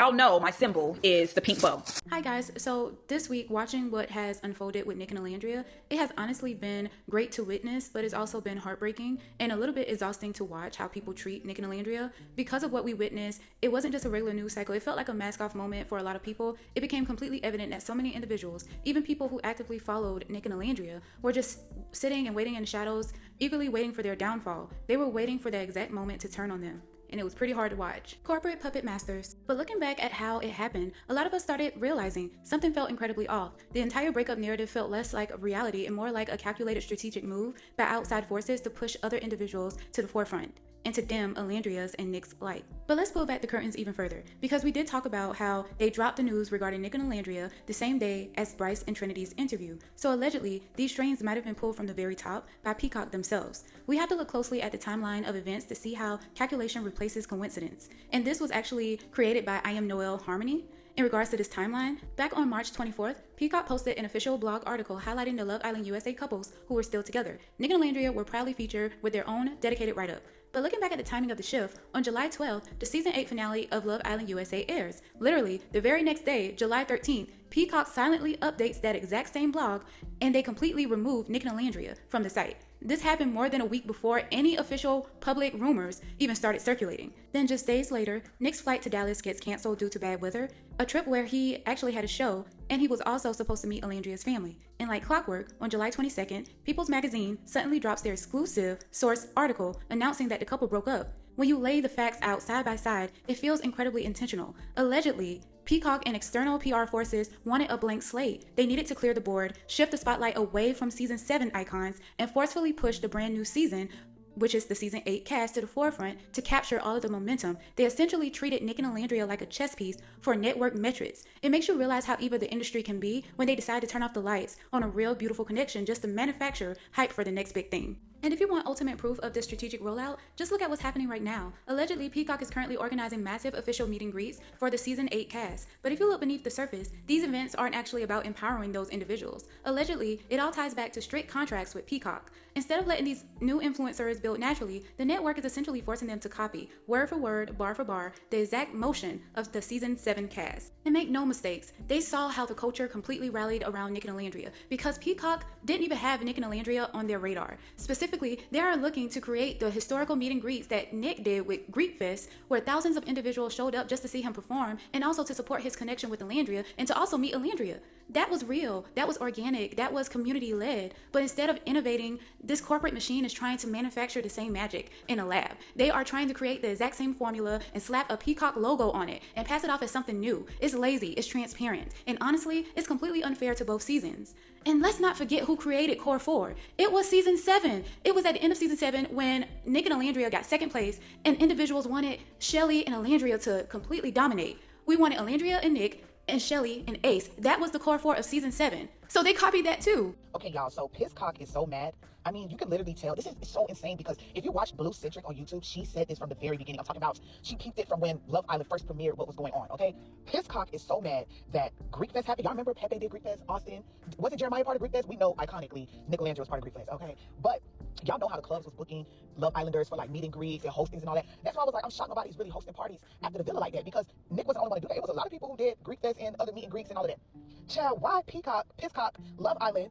Y'all know my symbol is the pink bow. Hi guys, so this week watching what has unfolded with Nick and Olandria, it has honestly been great to witness, but it's also been heartbreaking and a little bit exhausting to watch how people treat Nick and Olandria. Because of what we witnessed, it wasn't just a regular news cycle, it felt like a mask off moment for a lot of people. It became completely evident that so many individuals, even people who actively followed Nick and Olandria, were just sitting and waiting in the shadows, eagerly waiting for their downfall. They were waiting for the exact moment to turn on them. And it was pretty hard to watch. Corporate puppet masters. But looking back at how it happened, a lot of us started realizing something felt incredibly off. The entire breakup narrative felt less like a reality and more like a calculated strategic move by outside forces to push other individuals to the forefront and to dim Olandria's and Nick's light. But let's pull back the curtains even further, because we did talk about how they dropped the news regarding Nick and Olandria the same day as Bryce and Trinity's interview. So allegedly, these strings might have been pulled from the very top by Peacock themselves. We have to look closely at the timeline of events to see how calculation replaces coincidence. And this was actually created by I Am Noel Harmony. In regards to this timeline, back on March 24th, Peacock posted an official blog article highlighting the Love Island USA couples who were still together. Nick and Olandria were proudly featured with their own dedicated write-up. But looking back at the timing of the shift, on July 12th, the season 8 finale of Love Island USA airs. Literally, the very next day, July 13th, Peacock silently updates that exact same blog, and they completely removed Nick and Olandria from the site. This happened more than a week before any official public rumors even started circulating. Then just days later, Nick's flight to Dallas gets canceled due to bad weather, a trip where he actually had a show, and he was also supposed to meet Olandria's family. And like clockwork, on July 22nd, People's Magazine suddenly drops their exclusive source article announcing that the couple broke up. When you lay the facts out side by side, it feels incredibly intentional. Allegedly, Peacock and external PR forces wanted a blank slate. They needed to clear the board, shift the spotlight away from season 7 icons, and forcefully push the brand new season, which is the season 8 cast, to the forefront to capture all of the momentum. They essentially treated Nick and Olandria like a chess piece for network metrics. It makes you realize how evil the industry can be when they decide to turn off the lights on a real beautiful connection just to manufacture hype for the next big thing. And if you want ultimate proof of this strategic rollout, just look at what's happening right now. Allegedly, Peacock is currently organizing massive official meet and greets for the season 8 cast. But if you look beneath the surface, these events aren't actually about empowering those individuals. Allegedly, it all ties back to strict contracts with Peacock. Instead of letting these new influencers build naturally, the network is essentially forcing them to copy, word for word, bar for bar, the exact motion of the season 7 cast. And make no mistakes, they saw how the culture completely rallied around Nick and Olandria, because Peacock didn't even have Nick and Olandria on their radar. Specifically, they are looking to create the historical meet and greets that Nick did with Greek Fest, where thousands of individuals showed up just to see him perform and also to support his connection with Olandria and to also meet Olandria. That was real, that was organic, that was community led. But instead of innovating, this corporate machine is trying to manufacture the same magic in a lab. They are trying to create the exact same formula and slap a Peacock logo on it and pass it off as something new. It's lazy, it's transparent, and honestly, it's completely unfair to both seasons. And let's not forget who created Core 4. It was season 7. It was at the end of season 7 when Nick and Olandria got second place and individuals wanted Shelly and Olandria to completely dominate. We wanted Olandria and Nick and Shelly and Ace. That was the Core 4 of season 7. So they copied that too. Okay, y'all, so Pisscock is so mad. I mean, you can literally tell. This is so insane because if you watch Blue Centric on YouTube, she said this from the very beginning. I'm talking about, she peeped it from when Love Island first premiered, what was going on, okay? Pisscock is so mad that Greek Fest happened. Y'all remember Pepe did Greek Fest, Austin? Wasn't Jeremiah part of Greek Fest? We know, iconically, Nick Olandria was part of Greek Fest, okay? But y'all know how the clubs was booking Love Islanders for like meet and greets and hostings and all that. That's why I was like, I'm shocked nobody's really hosting parties after the villa like that, because Nick was the only one to do that. It was a lot of people who did Greek Fest and other meet and greets and all of that. Child, why Pisscock, Love Island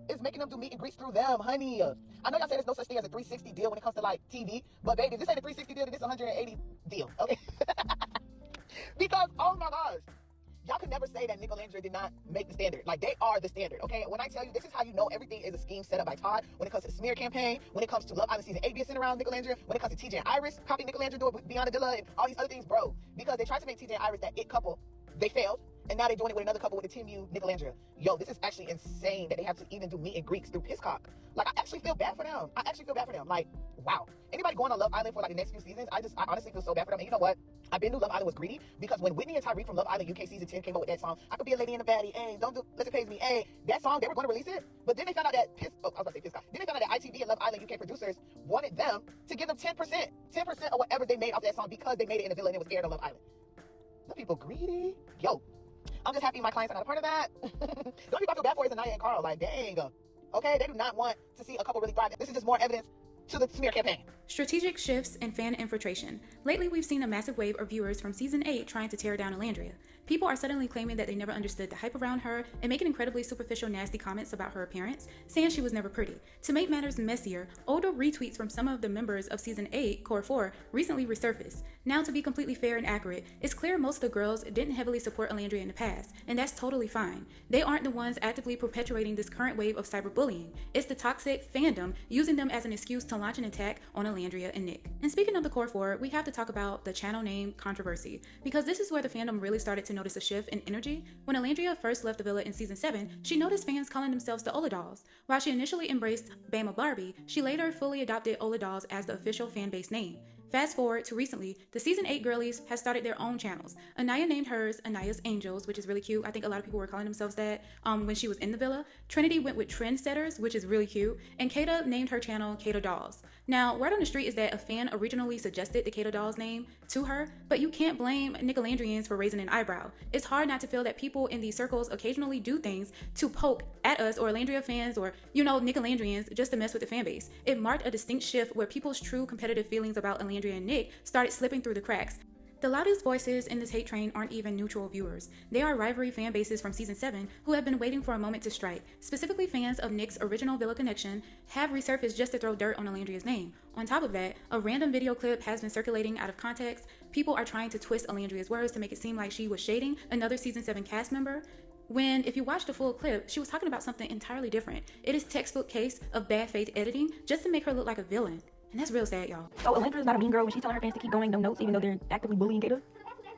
is making them do meet and greets through them, honey? I know y'all say there's no such thing as a 360 deal when it comes to like TV, but baby, this ain't a 360 deal, this is a 180 deal, okay? Because, oh my gosh, y'all can never say that Nick Olandria did not make the standard. Like, they are the standard, okay? When I tell you, this is how you know everything is a scheme set up by Todd when it comes to the smear campaign, when it comes to Love Island Season 8 being sent around Nick Olandria, when it comes to TJ and Iris copying Nick Olandria doing Beyond Adilla and all these other things, bro. Because they tried to make TJ and Iris that it couple, they failed. And now they're doing it with another couple with a Team U, Nick Olandria. Yo, this is actually insane that they have to even do meet and greets through Pisscock. Like, I actually feel bad for them. Like, wow. Anybody going on Love Island for like the next few seasons, I honestly feel so bad for them. And you know what? I been knew Love Island was greedy because when Whitney and Tyreek from Love Island UK season 10 came up with that song, I could be a lady in a baddie, hey, don't do, listen pays me, hey, that song, they were going to release it, but then they found out that, Then they found out that ITV and Love Island UK producers wanted them to give them 10% of whatever they made off that song because they made it in a villa and it was aired on Love Island. The people greedy. Yo, I'm just happy my clients are not a part of that. The only people I feel bad for is Anaya and Carl. Like, dang. Okay, they do not want to see a couple really thrive. This is just more evidence to the smear campaign. Strategic shifts and fan infiltration. Lately, we've seen a massive wave of viewers from season 8 trying to tear down Olandria. People are suddenly claiming that they never understood the hype around her and making incredibly superficial, nasty comments about her appearance, saying she was never pretty. To make matters messier, older retweets from some of the members of season 8, Core 4, recently resurfaced. Now, to be completely fair and accurate, it's clear most of the girls didn't heavily support Olandria in the past, and that's totally fine. They aren't the ones actively perpetuating this current wave of cyberbullying. It's the toxic fandom using them as an excuse to launch an attack on Olandria and Nick. And speaking of the Core 4, we have to talk about the channel name controversy, because this is where the fandom really started to notice a shift in energy. When Olandria first left the villa in season 7, she noticed fans calling themselves the Ola Dolls. While she initially embraced Bama Barbie, she later fully adopted Ola Dolls as the official fanbase name. Fast forward to recently, the season 8 girlies have started their own channels. Anaya named hers Anaya's Angels, which is really cute. I think a lot of people were calling themselves that when she was in the villa. Trinity went with Trendsetters, which is really cute. And Kata named her channel Kata Dolls. Now, word on the street is that a fan originally suggested the Kata Dolls name to her, but you can't blame Nickelandrians for raising an eyebrow. It's hard not to feel that people in these circles occasionally do things to poke at us or Olandria fans or, Nickelandrians just to mess with the fan base. It marked a distinct shift where people's true competitive feelings about Olandria and Nick started slipping through the cracks. The loudest voices in this hate train aren't even neutral viewers. They are rivalry fan bases from season 7 who have been waiting for a moment to strike. Specifically, fans of Nick's original villa connection have resurfaced just to throw dirt on Olandria's name. On top of that, a random video clip has been circulating out of context. People are trying to twist Olandria's words to make it seem like she was shading another season 7 cast member, when if you watch the full clip, she was talking about something entirely different. It is textbook case of bad faith editing just to make her look like a villain. And that's real sad, y'all. So Olandria's not a mean girl when she's telling her fans to keep going, no notes, even though they're actively bullying Kata.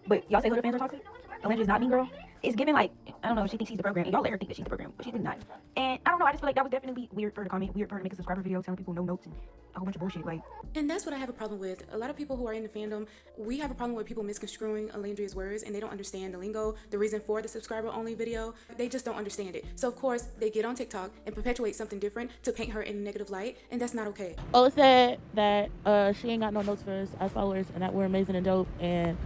But y'all say Huda fans are toxic? Olandria's not a mean girl. It's given like, I don't know, she thinks she's the program, and y'all let her think that she's the program, but she's not. And I don't know, I just feel like that was definitely weird for her to comment, weird for her to make a subscriber video telling people no notes and a whole bunch of bullshit. Like, and that's what I have a problem with. A lot of people who are in the fandom, we have a problem with people misconstruing Olandria's words, and they don't understand the lingo, the reason for the subscriber only video. They just don't understand it. So of course they get on TikTok and perpetuate something different to paint her in a negative light, and that's not okay. Ola said that she ain't got no notes for us as followers, and that we're amazing and dope, and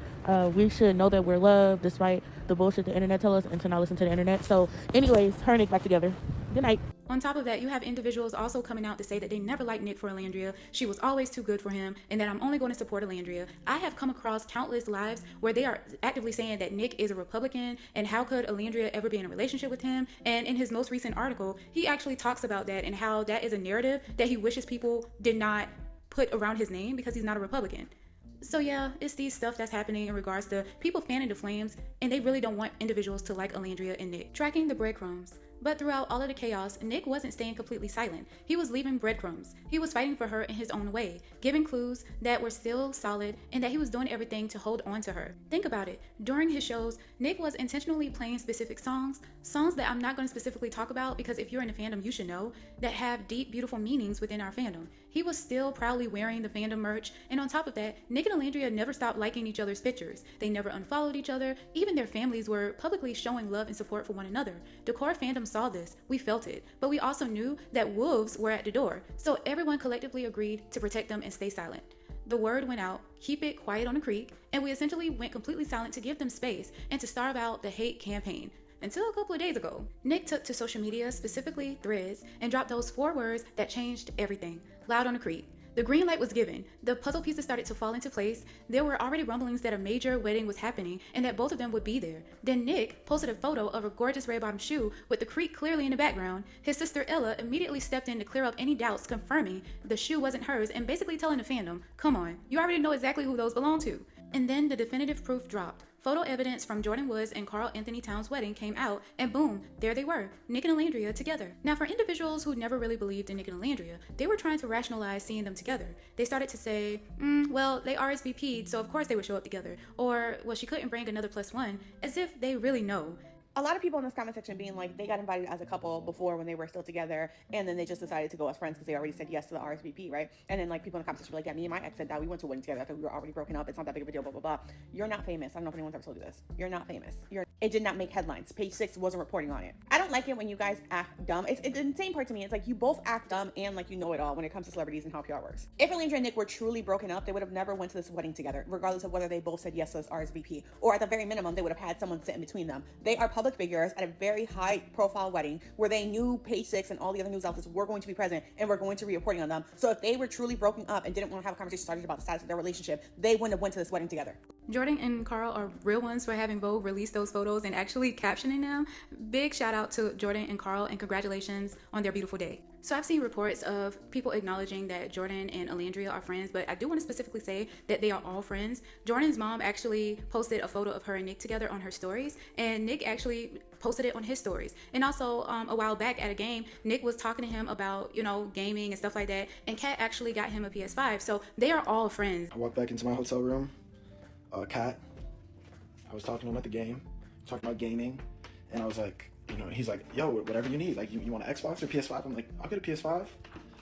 we should know that we're loved despite the bullshit the internet tell us, and to not listen to the internet. So anyways, her and Nick back together. Good night. On top of that, you have individuals also coming out to say that they never liked Nick for Olandria, she was always too good for him, and that I'm only going to support Olandria. I have come across countless lives where they are actively saying that Nick is a Republican, and how could Olandria ever be in a relationship with him? And in his most recent article, he actually talks about that and how that is a narrative that he wishes people did not put around his name because he's not a Republican. So yeah, it's these stuff that's happening in regards to people fanning the flames, and they really don't want individuals to like Olandria and Nick. Tracking the breadcrumbs. But throughout all of the chaos, Nick wasn't staying completely silent. He was leaving breadcrumbs. He was fighting for her in his own way, giving clues that were still solid and that he was doing everything to hold on to her. Think about it. During his shows, Nick was intentionally playing specific songs that I'm not going to specifically talk about because if you're in the fandom, you should know, that have deep, beautiful meanings within our fandom. He was still proudly wearing the fandom merch, and on top of that, Nick and Olandria never stopped liking each other's pictures. They never unfollowed each other. Even their families were publicly showing love and support for one another. The core fandom saw this, we felt it, but we also knew that wolves were at the door, so everyone collectively agreed to protect them and stay silent. The word went out, keep it quiet on the creek, and we essentially went completely silent to give them space and to starve out the hate campaign. Until a couple of days ago, Nick took to social media, specifically Threads, and dropped those 4 words that changed everything. Loud on the creek. The green light was given. The puzzle pieces started to fall into place. There were already rumblings that a major wedding was happening and that both of them would be there. Then Nick posted a photo of a gorgeous red-bottom shoe with the creek clearly in the background. His sister Ella immediately stepped in to clear up any doubts, confirming the shoe wasn't hers and basically telling the fandom, come on, you already know exactly who those belong to. And then the definitive proof dropped. Photo evidence from Jordan Woods and Carl Anthony Towns' wedding came out, and boom, there they were, Nick and Olandria together. Now, for individuals who never really believed in Nick and Olandria, they were trying to rationalize seeing them together. They started to say, well, they RSVP'd, so of course they would show up together. Or, well, she couldn't bring another +1, as if they really know. A lot of people in this comment section being like, they got invited as a couple before when they were still together, and then they just decided to go as friends because they already said yes to the RSVP, right? And then like people in the comment section were like, yeah, me and my ex said that we went to a wedding together after we were already broken up. It's not that big of a deal, blah, blah, blah. You're not famous. I don't know if anyone's ever told you this. You're not famous. It did not make headlines. Page 6 wasn't reporting on it. I don't like it when you guys act dumb. It's the insane part to me. It's like you both act dumb and like you know it all when it comes to celebrities and how PR works. If Olandria and Nick were truly broken up, they would have never went to this wedding together, regardless of whether they both said yes to this RSVP. Or at the very minimum, they would have had someone sit in between them. They are public public figures at a very high profile wedding where they knew Page Six and all the other news outlets were going to be present and were going to be reporting on them. So if they were truly broken up and didn't want to have a conversation started about the status of their relationship, they wouldn't have went to this wedding together. Jordan and Carl are real ones for having Vogue release those photos and actually captioning them. Big shout out to Jordan and Carl and congratulations on their beautiful day. So I've seen reports of people acknowledging that Jordan and Olandria are friends, but I do want to specifically say that they are all friends. Jordan's mom actually posted a photo of her and Nick together on her stories, and Nick actually posted it on his stories. And also a while back at a game, Nick was talking to him about, gaming and stuff like that, and Kat actually got him a PS5. So they are all friends. I walked back into my hotel room. Kat, I was talking to him at the game, talking about gaming, and I was like, he's like, yo, whatever you need. Like, you want an Xbox or PS5? I'm like, I'll get a PS5.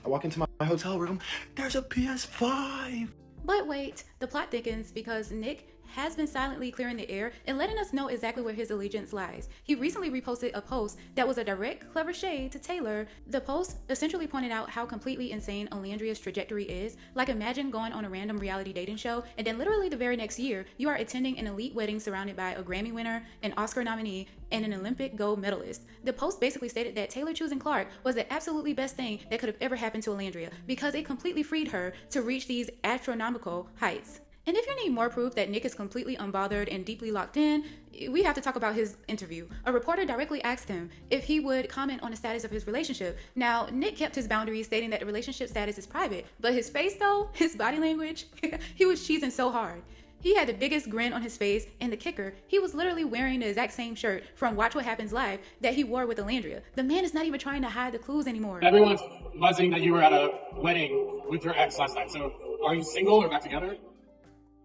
I walk into my hotel room, there's a PS5. But wait, the plot thickens because Nick has been silently clearing the air and letting us know exactly where his allegiance lies. He recently reposted a post that was a direct, clever shade to Taylor. The post essentially pointed out how completely insane Olandria's trajectory is. Like, imagine going on a random reality dating show and then literally the very next year, you are attending an elite wedding surrounded by a Grammy winner, an Oscar nominee, and an Olympic gold medalist. The post basically stated that Taylor choosing Clark was the absolutely best thing that could have ever happened to Olandria because it completely freed her to reach these astronomical heights. And if you need more proof that Nick is completely unbothered and deeply locked in, we have to talk about his interview. A reporter directly asked him if he would comment on the status of his relationship. Now, Nick kept his boundaries, stating that the relationship status is private, but his face though, his body language, he was cheesing so hard. He had the biggest grin on his face, and the kicker, he was literally wearing the exact same shirt from Watch What Happens Live that he wore with Olandria. The man is not even trying to hide the clues anymore. Everyone's buzzing that you were at a wedding with your ex last night. So, are you single or back together?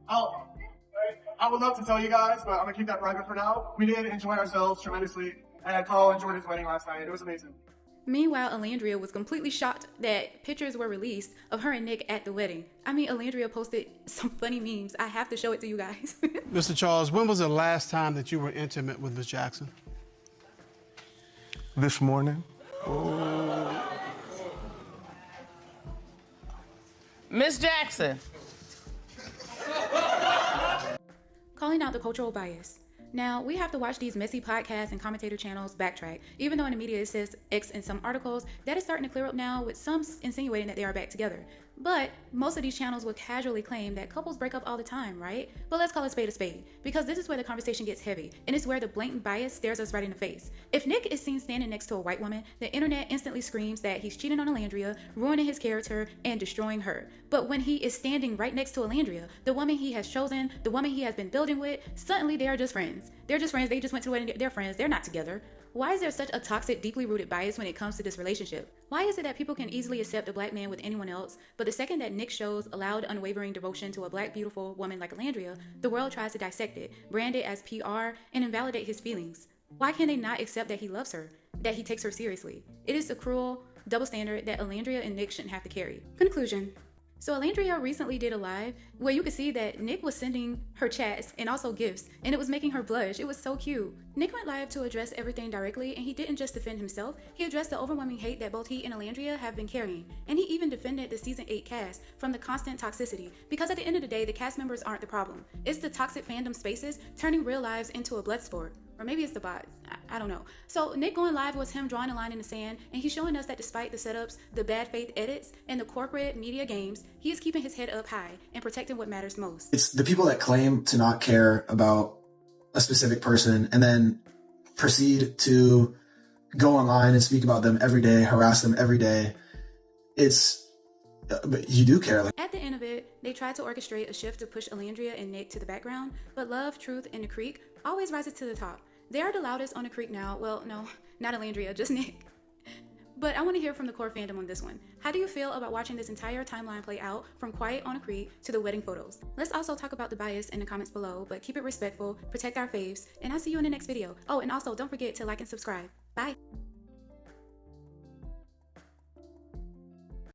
I would love to tell you guys, but I'm gonna keep that private for now. We did enjoy ourselves tremendously, and Carl enjoyed his wedding last night. It was amazing. Meanwhile, Olandria was completely shocked that pictures were released of her and Nick at the wedding. I mean, Olandria posted some funny memes. I have to show it to you guys. Mr. Charles, when was the last time that you were intimate with Ms. Jackson? This morning. Miss Jackson. Calling out the cultural bias. Now, we have to watch these messy podcasts and commentator channels backtrack. Even though in the media it says X in some articles, that is starting to clear up now, with some insinuating that they are back together. But most of these channels will casually claim that couples break up all the time, right? But let's call a spade, because this is where the conversation gets heavy, and it's where the blatant bias stares us right in the face. If Nick is seen standing next to a white woman, the internet instantly screams that he's cheating on Olandria, ruining his character, and destroying her. But when he is standing right next to Olandria, the woman he has chosen, the woman he has been building with, suddenly they are just friends. They're just friends. They just went to the wedding. They're friends. They're not together. Why is there such a toxic, deeply rooted bias when it comes to this relationship? Why is it that people can easily accept a black man with anyone else, but the second that Nick shows a loud, unwavering devotion to a black, beautiful woman like Olandria, the world tries to dissect it, brand it as PR, and invalidate his feelings? Why can they not accept that he loves her, that he takes her seriously? It is a cruel, double standard that Olandria and Nick shouldn't have to carry. Conclusion. So Olandria recently did a live where you could see that Nick was sending her chats and also gifts, and it was making her blush. It was so cute. Nick went live to address everything directly, and he didn't just defend himself. He addressed the overwhelming hate that both he and Olandria have been carrying, and he even defended the season 8 cast from the constant toxicity, because at the end of the day, the cast members aren't the problem. It's the toxic fandom spaces turning real lives into a blood sport. Or maybe it's the bots. I don't know. So Nick going live was him drawing a line in the sand, and he's showing us that despite the setups, the bad faith edits, and the corporate media games, he is keeping his head up high and protecting what matters most. It's the people that claim to not care about a specific person and then proceed to go online and speak about them every day, harass them every day. But you do care. At the end of it, they tried to orchestrate a shift to push Olandria and Nick to the background, but love, truth, and the creek always rises to the top. They are the loudest on the creek now. Well, no, not Olandria, just Nick. But I want to hear from the core fandom on this one. How do you feel about watching this entire timeline play out from Quiet on a Creek to the wedding photos? Let's also talk about the bias in the comments below, but keep it respectful, protect our faves, and I'll see you in the next video. Oh, and also don't forget to like and subscribe. Bye.